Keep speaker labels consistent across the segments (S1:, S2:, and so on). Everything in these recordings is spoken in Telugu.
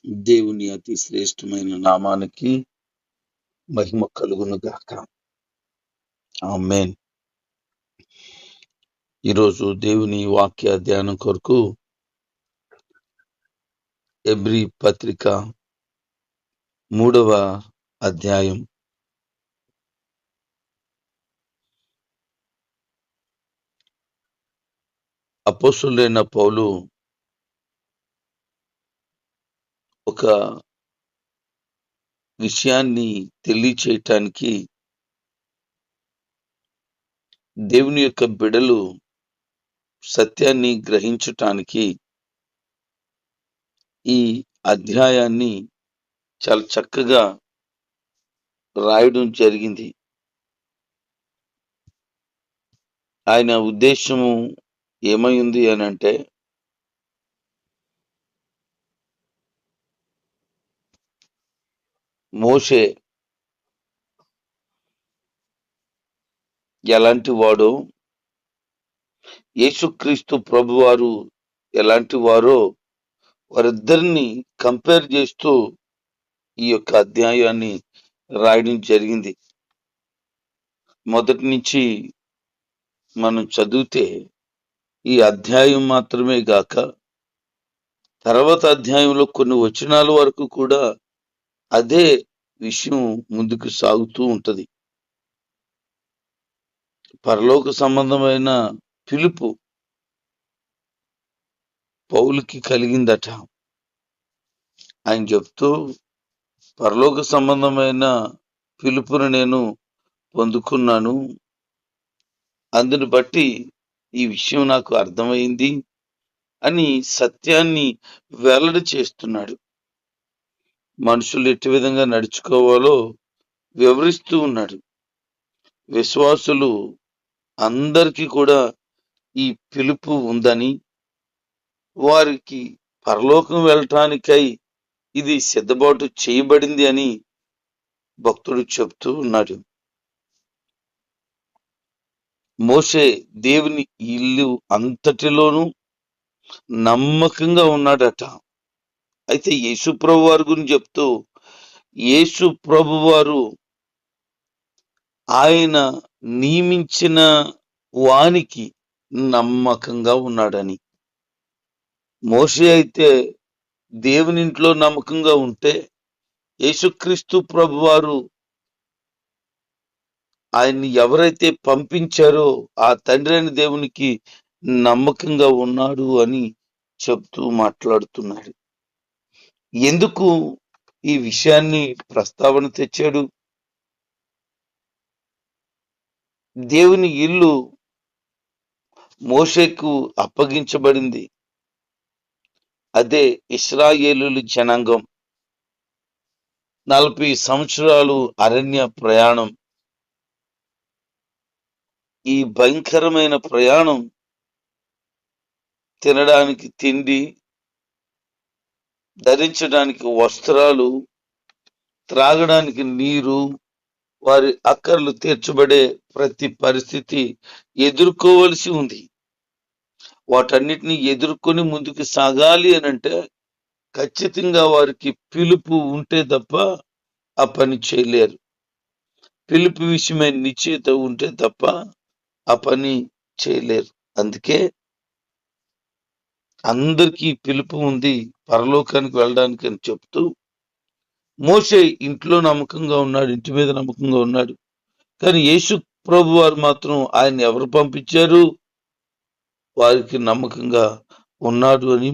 S1: దేవుని అతి శ్రేష్టమైన నామానికి మహిమ కలుగును గాక. ఆమేన్. ఈరోజు దేవుని వాక్య ధ్యానం కొరకు హెబ్రీ పత్రిక 3వ అధ్యాయం అపోస్తలుడైన పౌలు ఒక విషయాన్ని తెలియచేయటానికి దేవుని యొక్క బిడలు సత్యాన్ని గ్రహించటానికి ఈ అధ్యాయాన్ని చాలా చక్కగా రాయడం జరిగింది. ఆయన ఉద్దేశము ఏమై ఉంది అని అంటే, మోషే ఎలాంటి వాడో, యేసుక్రీస్తు ప్రభువారు ఎలాంటి వారో వారిద్దరిని కంపేర్ చేస్తూ ఈ యొక్క అధ్యాయాన్ని రాయడం జరిగింది. మొదటి నుంచి మనం చదివితే ఈ అధ్యాయం మాత్రమే గాక తర్వాత అధ్యాయంలో కొన్ని వచనాల వరకు కూడా అదే విషయం ముందుకు సాగుతూ ఉంటది. పరలోక సంబంధమైన పిలుపు పౌలుకి కలిగిందట. ఆయన చెప్తూ, పరలోక సంబంధమైన పిలుపును నేను పొందుకున్నాను, అందుని బట్టి ఈ విషయం నాకు అర్థమైంది అని సత్యాన్ని వెల్లడి చేస్తున్నాడు. మనుషులు ఎట్టి విధంగా నడుచుకోవాలో వివరిస్తూ ఉన్నాడు. విశ్వాసులు అందరికీ కూడా ఈ పిలుపు ఉందని, వారికి పరలోకం వెళ్ళటానికై ఇది సిద్ధపాటు చేయబడింది అని భక్తుడు చెప్తూ ఉన్నాడు. మోషే దేవుని ఇల్లు అంతటిలోనూ నమ్మకంగా ఉన్నాడట. అయితే యేసు ప్రభు వారి గురించి చెప్తూ, యేసు ప్రభు వారు ఆయన నియమించిన వానికి నమ్మకంగా ఉన్నాడని. మోషే అయితే దేవుని ఇంట్లో నమ్మకంగా ఉంటే, యేసుక్రీస్తు ప్రభు వారు ఆయన్ని ఎవరైతే పంపించారో ఆ తండ్రి అయిన దేవునికి నమ్మకంగా ఉన్నాడు అని చెప్తూ మాట్లాడుతున్నాడు. ఎందుకు ఈ విషయాన్ని ప్రస్తావన తెచ్చాడు? దేవుని ఇల్లు మోషేకు అప్పగించబడింది. అదే ఇశ్రాయేలు జనాంగం 40 సంవత్సరాలు అరణ్య ప్రయాణం. ఈ భయంకరమైన ప్రయాణం తినడానికి తిండి, ధరించడానికి వస్త్రాలు, త్రాగడానికి నీరు, వారి అక్కర్లు తీర్చబడే ప్రతి పరిస్థితి ఎదుర్కోవలసి ఉంది. వాటన్నిటిని ఎదుర్కొని ముందుకు సాగాలి అనంటే ఖచ్చితంగా వారికి పిలుపు ఉంటే తప్ప ఆ పని చేయలేరు. పిలుపు విషయమై నిశ్చయిత ఉంటే తప్ప ఆ పని చేయలేరు. అందుకే అందరికీ పిలుపు ఉంది పరలోకానికి వెళ్ళడానికి అని చెప్తూ, మోషే ఇంట్లో నమ్మకంగా ఉన్నాడు, ఇంటి మీద నమ్మకంగా ఉన్నాడు. కానీ యేసు ప్రభు వారు మాత్రం ఆయన ఎవరు పంపించారు, వారికి నమ్మకంగా ఉన్నాడు అని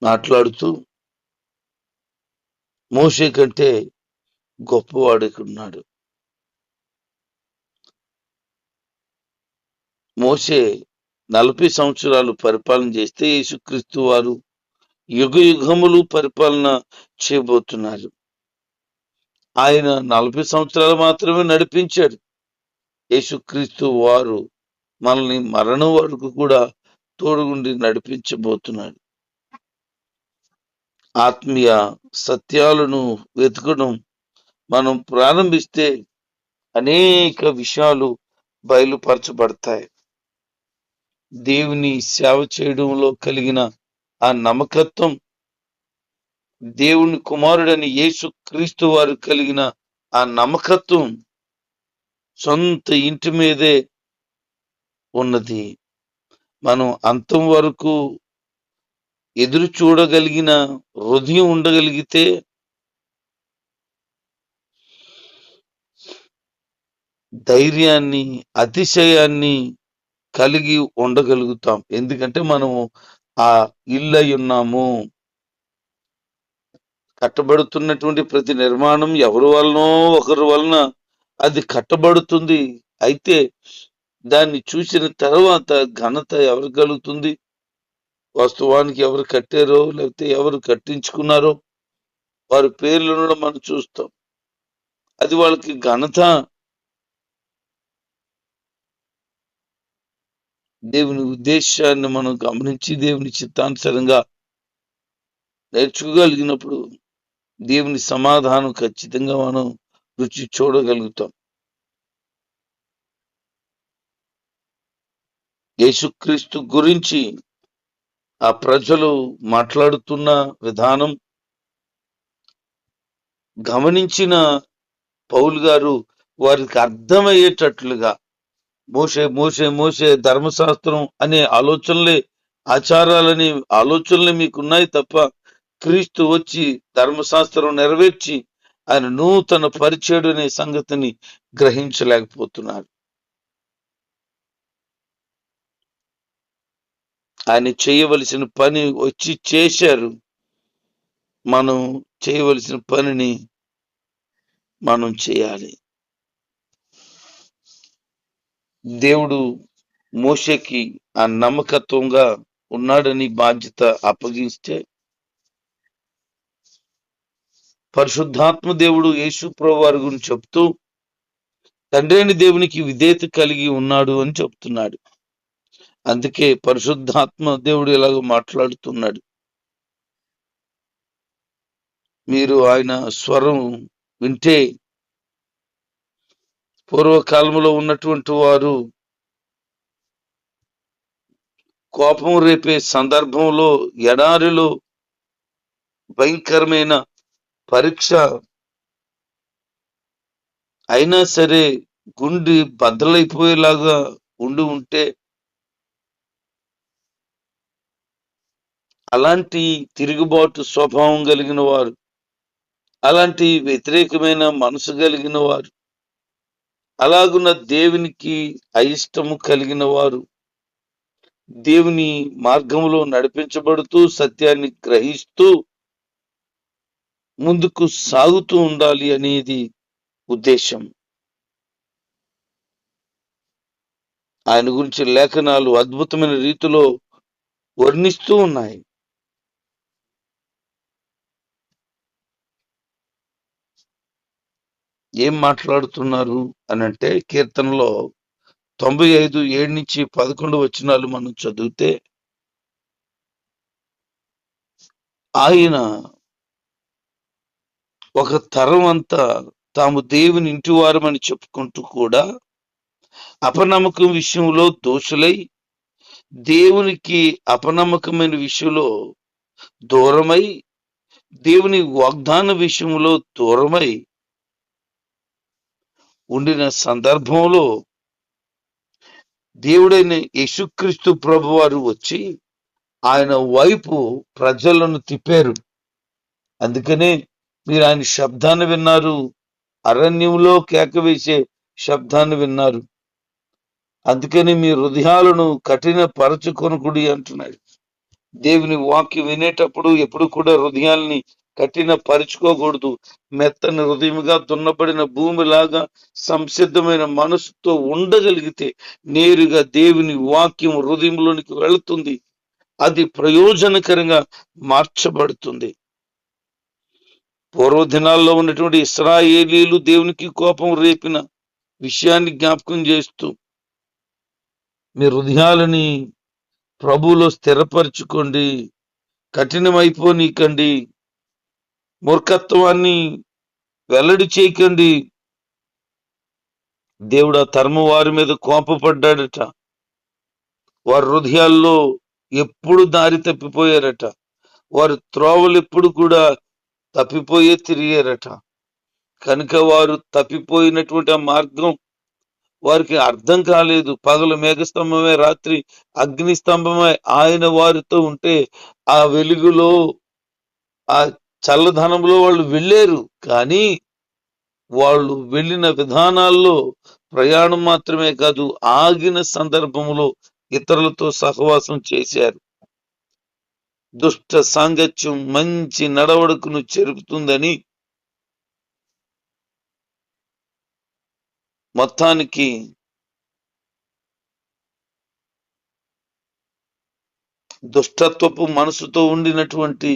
S1: మాట్లాడుతూ మోషే కంటే గొప్పవాడు ఇక్కడ ఉన్నాడు. మోషే 40 సంవత్సరాలు పరిపాలన చేస్తే, యేసుక్రీస్తు వారు యుగ యుగములు పరిపాలన చేయబోతున్నారు. ఆయన 40 సంవత్సరాలు మాత్రమే నడిపించాడు. యేసుక్రీస్తు వారు మనల్ని మరణం వరకు కూడా తోడుగుండి నడిపించబోతున్నాడు. ఆత్మీయ సత్యాలను వెతకడం మనం ప్రారంభిస్తే అనేక విషయాలు బయలుపరచబడతాయి. దేవుని సేవ చేయడంలో కలిగిన ఆ నమ్మకత్వం, దేవుని కుమారుడని యేసు క్రీస్తు వారు కలిగిన ఆ నమ్మకత్వం సొంత ఇంటి మీదే ఉన్నది. మనం అంతం వరకు ఎదురు చూడగలిగిన హృదయం ఉండగలిగితే ధైర్యాన్ని, అతిశయాన్ని కలిగి ఉండగలుగుతాం. ఎందుకంటే మనము ఆ ఇల్లై ఉన్నాము. కట్టబడుతున్నటువంటి ప్రతి నిర్మాణం ఎవరి వలనో ఒకరి వలన అది కట్టబడుతుంది. అయితే దాన్ని చూసిన తర్వాత ఘనత ఎవరు కలుగుతుంది? వాస్తవానికి ఎవరు కట్టారో లేకపోతే ఎవరు కట్టించుకున్నారో వారి పేర్లను మనం చూస్తాం. అది వాళ్ళకి ఘనత. దేవుని ఉద్దేశాన్ని మనం గమనించి దేవుని చిత్తానుసారంగా నేర్చుకోగలిగినప్పుడు దేవుని సమాధానం ఖచ్చితంగా మనం రుచి చూడగలుగుతాం. యేసుక్రీస్తు గురించి ఆ ప్రజలు మాట్లాడుతున్న విధానం గమనించిన పౌలు గారు వారికి అర్థమయ్యేటట్లుగా మోసే ధర్మశాస్త్రం అనే ఆచారాలనే ఆలోచనలే మీకున్నాయి తప్ప క్రీస్తు వచ్చి ధర్మశాస్త్రం నెరవేర్చి ఆయన నూతన పరిచయుడు అనే సంగతిని గ్రహించలేకపోతున్నారు. ఆయన చేయవలసిన పని వచ్చి చేశారు. మనం చేయవలసిన పనిని మనం చేయాలి. దేవుడు మోషేకి ఆ నమ్మకత్వంగా ఉన్నాడని బాధ్యత అప్పగిస్తే పరిశుద్ధాత్మ దేవుడు యేసు ప్రభు వారి గురించి చెప్తూ తండ్రి అయిన దేవునికి విధేయత కలిగి ఉన్నాడు అని చెప్తున్నాడు. అందుకే పరిశుద్ధాత్మ దేవుడు ఇలాగ మాట్లాడుతున్నాడు. మీరు ఆయన స్వరం వింటే పూర్వకాలంలో ఉన్నటువంటి వారు కోపం రేపే సందర్భంలో ఎడారిలో భయంకరమైన పరీక్ష అయినా సరే గుండె బద్దలైపోయేలాగా ఉంటే అలాంటి తిరుగుబాటు స్వభావం కలిగిన వారు, అలాంటి వ్యతిరేకమైన మనసు కలిగిన వారు, అలాగున్న దేవునికి అయిష్టము కలిగిన వారు దేవుని మార్గంలో నడిపించబడుతూ సత్యాన్ని గ్రహిస్తూ ముందుకు సాగుతూ ఉండాలి అనేది ఉద్దేశం. ఆయన గురించి లేఖనాలు అద్భుతమైన రీతిలో వర్ణిస్తూ ఉన్నాయి. ఏం మాట్లాడుతున్నారు అనంటే కీర్తనలో 95:7-11 వచనాలు మనం చదివితే ఆయన ఒక తరం అంతా తాము దేవుని ఇంటివారమని చెప్పుకుంటూ కూడా అపనమ్మకం విషయంలో దోషులై దేవునికి అపనమ్మకమైన విషయంలో దూరమై దేవుని వాగ్దాన విషయంలో దూరమై ఉండిన సందర్భంలో దేవుడైన యేసుక్రీస్తు ప్రభువారు వచ్చి ఆయన వైపు ప్రజలను తిప్పారు. అందుకనే మీరు ఆయన శబ్దాన్ని విన్నారు, అరణ్యంలో కేక వేసే శబ్దాన్ని విన్నారు. అందుకని మీ హృదయాలను కఠిన పరచుకొనకుడి అంటున్నాడు. దేవుని వాక్యం వినేటప్పుడు ఎప్పుడు కూడా హృదయాల్ని కఠిన పరుచుకోకూడదు. మెత్తని హృదయముగా దున్నబడిన భూమిలాగా సంసిద్ధమైన మనసుతో ఉండగలిగితే నేరుగా దేవుని వాక్యం హృదయంలోనికి వెళుతుంది. అది ప్రయోజనకరంగా మార్చబడుతుంది. పూర్వదినాల్లో ఉన్నటువంటి ఇశ్రాయేలీలు దేవునికి కోపం రేపిన విషయాన్ని జ్ఞాపకం చేస్తూ మీ హృదయాలని ప్రభువులో స్థిరపరచుకోండి, కఠినమైపోనీకండి, మూర్ఖత్వాన్ని వెల్లడి చేయకండి. దేవుడు ఆ తరము వారి మీద కోపపడ్డాడట. వారి హృదయాల్లో ఎప్పుడు దారి తప్పిపోయారట. వారి త్రోవలు ఎప్పుడు కూడా తప్పిపోయే తిరిగారట. కనుక వారు తప్పిపోయినటువంటి ఆ మార్గం వారికి అర్థం కాలేదు. పగలు మేఘస్తంభమే, రాత్రి అగ్ని స్తంభమే ఆయన వారితో ఉంటే ఆ వెలుగులో, ఆ చల్లదనంలో వాళ్ళు వెళ్ళారు. కానీ వాళ్ళు వెళ్ళిన విధానాల్లో ప్రయాణం మాత్రమే కాదు, ఆగిన సందర్భంలో ఇతరులతో సహవాసం చేశారు. దుష్ట సాంగత్యం మంచి నడవడికను చెరుపుతుందని మొత్తానికి దుష్టత్వపు మనసుతో ఉండినటువంటి,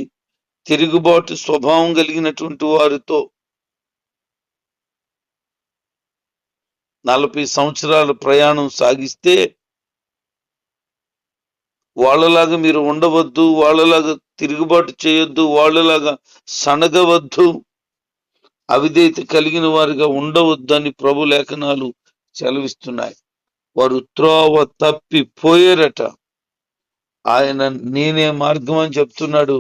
S1: తిరుగుబాటు స్వభావం కలిగినటువంటి వారితో 40 సంవత్సరాల ప్రయాణం సాగిస్తే వాళ్ళలాగా మీరు ఉండవద్దు, వాళ్ళలాగా తిరుగుబాటు చేయొద్దు, వాళ్ళలాగా సనగవద్దు, అవిధేయత కలిగిన వారిగా ఉండవద్దు అని ప్రభు లేఖనాలు సెలవిస్తున్నాయి. వారు త్రోవ తప్పిపోయారట. ఆయన నేనే మార్గం అని చెప్తున్నాడు.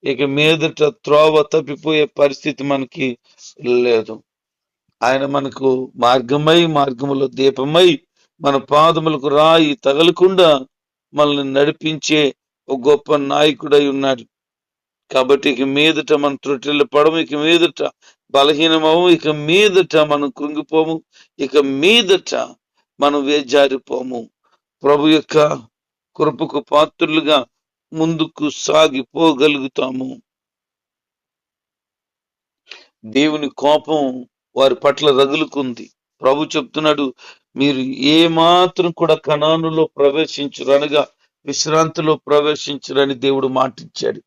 S1: ఇక మీదట త్రోవ తప్పిపోయే పరిస్థితి మనకి లేదు. ఆయన మనకు మార్గమై, మార్గములో దీపమై, మన పాదములకు రాయి తగలకుండా మనల్ని నడిపించే ఒక గొప్ప నాయకుడై ఉన్నాడు. కాబట్టి ఇక మీదట మనం త్రుటిల్లు పడము, ఇక మీదట బలహీనమవు, ఇక మీదట మనం కృంగిపోము, ఇక మీదట మనం వేజారిపోము. ప్రభు యొక్క కృపకు పాత్రులుగా ముందుకు సాగిపోగలుగుతాము. దేవుని కోపం వారి పట్ల రగులుకుంది. ప్రభు చెప్తున్నాడు, మీరు ఏ మాత్రం కూడా కనానులో ప్రవేశించరు, అనగా విశ్రాంతిలో ప్రవేశించరని దేవుడు మాటిచ్చాడు.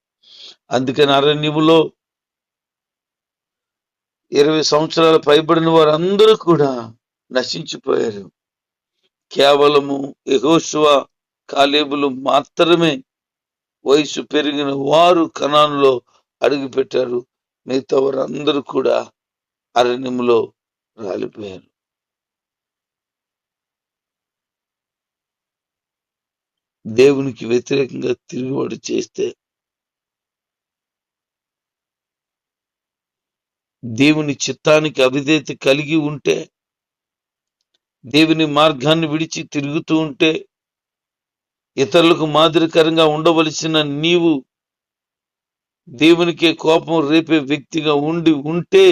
S1: అందుకని అరణ్యములో 20 సంవత్సరాలు పైబడిన వారందరూ కూడా నశించిపోయారు. కేవలము యెహోషువ, కాలేబులు మాత్రమే వయసు పెరిగిన వారు కనానులో అడుగుపెట్టారు. మిగతా వారందరూ కూడా అరణ్యములో రాలిపోయారు. దేవునికి వ్యతిరేకంగా తిరుగుబాటు చేస్తే, దేవుని చిత్తానికి అవిధేయత కలిగి ఉంటే, దేవుని మార్గాన్ని విడిచి తిరుగుతూ ఉంటే, ఇతరులకు మాదిరికరంగా ఉండవలసిన నీవు దేవునికే కోపం రేపే వ్యక్తిగా ఉంటే,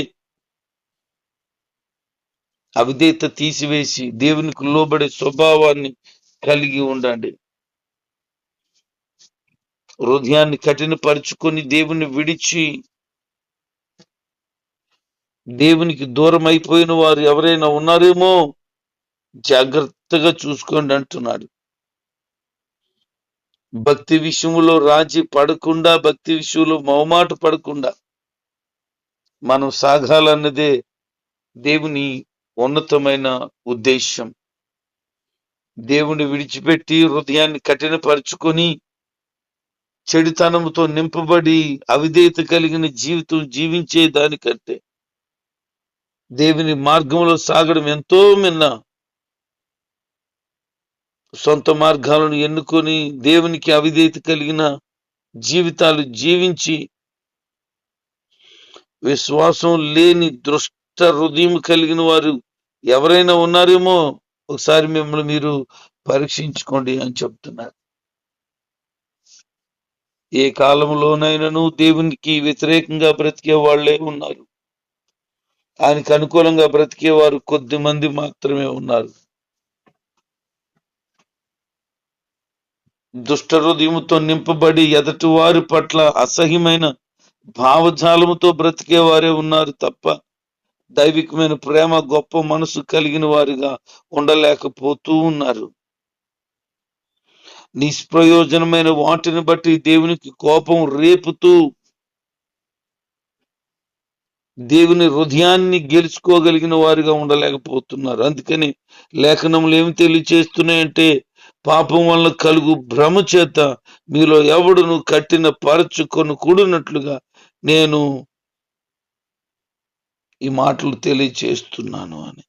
S1: అవిధేయత తీసివేసి దేవునికి లోబడే స్వభావాన్ని కలిగి ఉండండి. హృదయాన్ని కఠినపరుచుకొని దేవుని విడిచి దేవునికి దూరం అయిపోయిన వారు ఎవరైనా ఉన్నారేమో జాగ్రత్తగా చూసుకోండి అంటున్నాడు. భక్తి విషయంలో రాజీ పడకుండా, భక్తి విషయంలో మొహమాట పడకుండా మనం సాగాలన్నదే దేవుని ఉన్నతమైన ఉద్దేశం. దేవుని విడిచిపెట్టి హృదయాన్ని కఠినపరుచుకొని చెడుతనంతో నింపబడి అవిధేయత కలిగిన జీవితం జీవించే దానికంటే దేవుని మార్గంలో సాగడం ఎంతో మిన్న. సొంత మార్గాలను ఎన్నుకొని దేవునికి అవిధేయత కలిగిన జీవితాలు జీవించి విశ్వాసం లేని దుష్ట హృదయం కలిగిన వారు ఎవరైనా ఉన్నారేమో ఒకసారి మిమ్మల్ని మీరు పరీక్షించుకోండి అని చెప్తున్నారు. ఏ కాలంలోనైనాను దేవునికి వ్యతిరేకంగా బ్రతికే వాళ్ళే ఉన్నారు. ఆయనకు అనుకూలంగా బ్రతికేవారు కొద్ది మంది మాత్రమే ఉన్నారు. దుష్ట హృదయముతో నింపబడి ఎదటి వారి పట్ల అసహ్యమైన భావజాలముతో బ్రతికేవారే ఉన్నారు తప్ప దైవికమైన ప్రేమ, గొప్ప మనసు కలిగిన వారిగా ఉండలేకపోతూ ఉన్నారు. నిష్ప్రయోజనమైన వాటిని బట్టి దేవునికి కోపం రేపుతూ దేవుని హృదయాన్ని గెలుచుకోగలిగిన వారిగా ఉండలేకపోతున్నారు. అందుకని లేఖనములు ఏమి తెలియచేస్తున్నాయంటే, పాపం వల్ల కలుగు భ్రమ చేత మీలో ఎవడును కట్టిన పరచుకొని కూడినట్లుగా నేను ఈ మాటలు తెలియచేస్తున్నాను అని.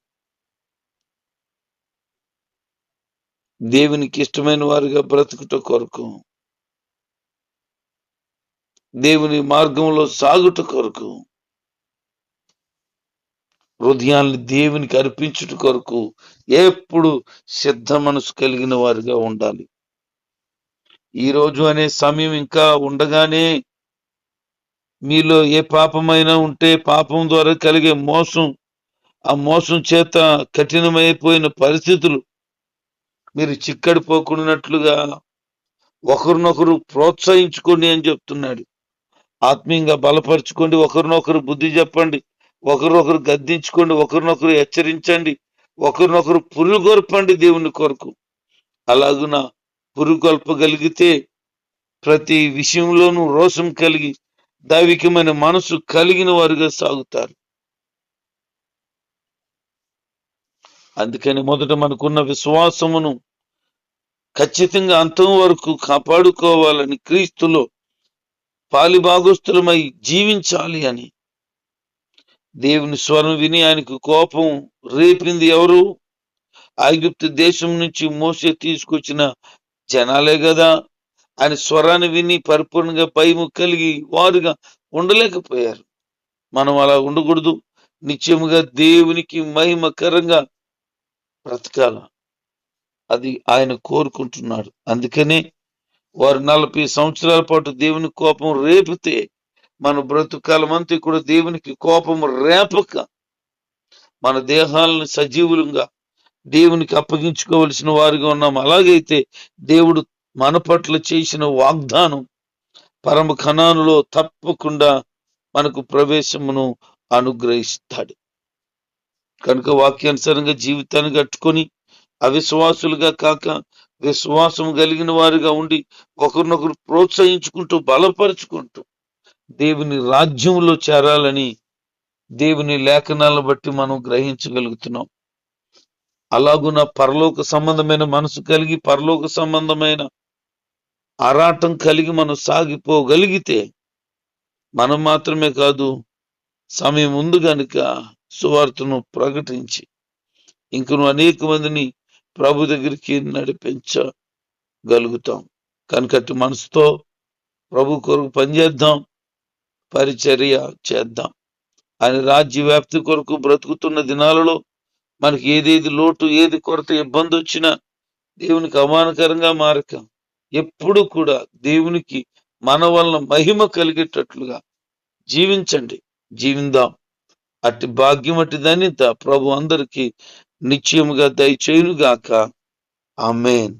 S1: దేవునికి ఇష్టమైన వారిగా బ్రతుకుట కొరకు, దేవుని మార్గంలో సాగుట కొరకు, హృదయాన్ని దేవునికి అర్పించుట కొరకు ఎప్పుడు సిద్ధ మనసు కలిగిన వారిగా ఉండాలి. ఈ రోజు అనే సమయం ఇంకా ఉండగానే మీలో ఏ పాపమైనా ఉంటే పాపం ద్వారా కలిగే మోసం, ఆ మోసం చేత కఠినమైపోయిన పరిస్థితులు మీరు చిక్కడిపోకున్నట్లుగా ఒకరినొకరు ప్రోత్సహించుకోండి అని చెప్తున్నాడు. ఆత్మీయంగా బలపరుచుకోండి, ఒకరినొకరు బుద్ధి చెప్పండి, ఒకరినొకరు గద్దించుకోండి, ఒకరినొకరు హెచ్చరించండి, ఒకరినొకరు పురుగొల్పండి దేవుని కొరకు. అలాగున పురుగొల్పగలిగితే ప్రతి విషయంలోనూ రోషం కలిగి దైవికమైన మనసు కలిగిన వారుగా సాగుతారు. అందుకని మొదట మనకున్న విశ్వాసమును ఖచ్చితంగా అంతం వరకు కాపాడుకోవాలని, క్రీస్తులో పాలిభాగస్తులమై జీవించాలి అని. దేవుని స్వరం విని ఆయనకు కోపం రేపింది ఎవరు? ఐగుప్తు దేశం నుంచి మోసే తీసుకొచ్చిన జనాలే కదా. ఆయన స్వరాన్ని విని పరిపూర్ణంగా భయము కలిగి వారుగా ఉండలేకపోయారు. మనం అలా ఉండకూడదు. నిత్యముగా దేవునికి మహిమకరంగా బ్రతకాల, అది ఆయన కోరుకుంటున్నాడు. అందుకనే వారు 40 సంవత్సరాల పాటు దేవుని కోపం రేపితే మన బ్రతుకాలమంతా కూడా దేవునికి కోపం రేపక మన దేహాలను సజీవులంగా దేవునికి అప్పగించుకోవలసిన వారిగా ఉన్నాం. అలాగైతే దేవుడు మన పట్ల చేసిన వాగ్దానం పరమ కణానులో తప్పకుండా మనకు ప్రవేశమును అనుగ్రహిస్తాడు. కనుక వాక్యానుసారంగా జీవితాన్ని కట్టుకొని అవిశ్వాసులుగా కాక విశ్వాసం కలిగిన వారుగా ఉండి ఒకరినొకరు ప్రోత్సహించుకుంటూ బలపరుచుకుంటూ దేవుని రాజ్యంలో చేరాలని దేవుని లేఖనాలను బట్టి మనం గ్రహించగలుగుతున్నాం. అలాగున పరలోక సంబంధమైన మనసు కలిగి పరలోక సంబంధమైన ఆరాటం కలిగి మనం సాగిపోగలిగితే మనం మాత్రమే కాదు, సమయం ఉంది గనుక సువార్తను ప్రకటించి ఇంకను అనేక మందిని ప్రభు దగ్గరికి నడిపించగలుగుతాం. కనుకటి మనసుతో ప్రభు కొరకు పనిచేద్దాం, పరిచర్య చేద్దాం. ఆయన రాజ్య వ్యాప్తి కొరకు బ్రతుకుతున్న దినాలలో మనకి ఏదేది లోటు, ఏది కొరత, ఇబ్బంది వచ్చినా దేవునికి అవమానకరంగా మారక ఎప్పుడు కూడా దేవునికి మన వలన మహిమ కలిగేటట్లుగా జీవించండి, జీవిందాం. అట్టి భాగ్యం, అట్టి ధన్యత ప్రభు అందరికీ నిశ్చయముగా దయచేయునుగాక. ఆమేన్.